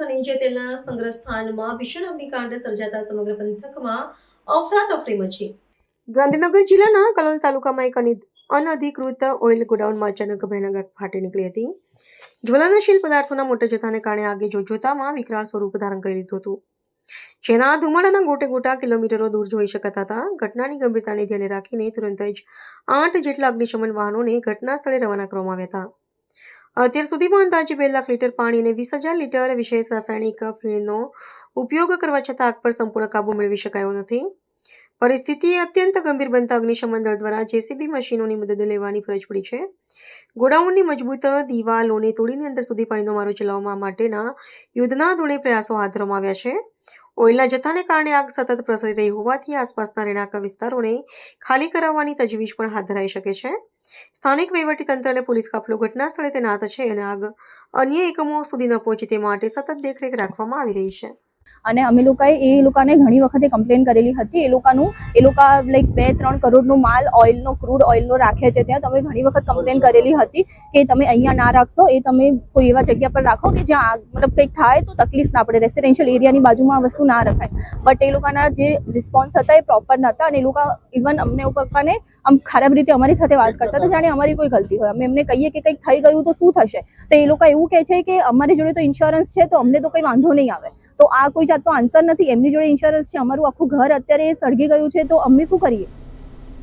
ખનિજ તેલના સંગ્રહ સ્થાનમાં ભીષણ અગ્નિકાંડ સર્જાતા સમગ્ર પંથકમાં અફરાતફરી મચી। ગાંધીનગર જિલ્લાના કલોલ તાલુકામાં એક અનધિકૃત ઓઇલ ગોડાઉનમાં અચાનક ભયાનક આગ ફાટી નીકળી હતી। જ્વલનશીલ પદાર્થોના મોટા જથ્થાને કારણે આગે જોતજોતામાં વિકરાળ સ્વરૂપ ધારણ કરી લીધું હતું, જેના ધુમાડાના ગોટે ગોટા કિલોમીટરો દૂર જોઈ શકાતા હતા। ઘટનાની ગંભીરતાને ધ્યાને રાખીને તુરંત જ 8 જેટલા અગ્નિશમન વાહનોને ઘટના સ્થળે રવાના કરવામાં આવ્યા હતા। અત્યાર સુધીમાં અંદાજે 2 લાખ લીટર પાણી અને 20,000 લીટર વિશેષ રાસાયણિક ફીણનો ઉપયોગ કરવા છતાં આગ પર સંપૂર્ણ કાબુ મેળવી શકાયો નથી। પરિસ્થિતિ અત્યંત ગંભીર બનતા અગ્નિશમન દળ દ્વારા જેસીબી મશીનોની મદદ લેવાની ફરજ પડી છે। ગોડાઉનની મજબૂત દિવાલોને તોડીને અંદર સુધી પાણીનો મારો ચલાવવા માટેના યુદ્ધના ધોરણે પ્રયાસો હાથ ધરવામાં આવ્યા છે। ઓઇલના જથ્થાને કારણે આગ સતત પ્રસરી રહી હોવાથી આસપાસના રહેણાંક વિસ્તારોને ખાલી કરાવવાની તજવીજ પણ હાથ ધરાઈ શકે છે। સ્થાનિક વહીવટીતંત્ર અને પોલીસ કાફલો ઘટના સ્થળે તૈનાત છે અને આગ અન્ય એકમો સુધી ન પહોંચે તે માટે સતત દેખરેખ રાખવામાં આવી રહી છે। અને અમે લોકોને ઘણી વખતે કમ્પ્લેન કરેલી હતી। એ લોકો લાઈક 2-3 કરોડનો માલ ક્રૂડ ઓઇલનો રાખે છે। ત્યાં તમે ઘણી વખત કમ્પ્લેન કરેલી હતી કે તમે અહીંયા ના રાખશો, એ તમે કોઈ એવા જગ્યા પર રાખો કે જ્યાં મતલબ કંઈક થાય તો તકલીફ ના પડે। રેસિડેન્શિયલ એરિયાની બાજુમાં આ વસ્તુ ના રખાય। બટ એ લોકોના જે રિસ્પોન્સ હતા એ પ્રોપર નહોતા અને એ લોકો ઇવન અમને પપ્પાને આમ ખરાબ રીતે અમારી સાથે વાત કરતા હતા, જાણે અમારી કોઈ ગલતી હોય। અમે એમને કહીએ કે કંઈક થઈ ગયું તો શું થશે, તો એ લોકો એવું કહે છે કે અમારી જોડે તો ઇન્સ્યોરન્સ છે તો અમને તો કંઈ વાંધો નહીં આવે। તો આ કોઈ જાતનો આન્સર નથી। એમની જોડે ઇન્સ્યોરન્સ છે, અમારું આખું ઘર અત્યારે સળગી ગયું છે, તો અમે શું કરીએ?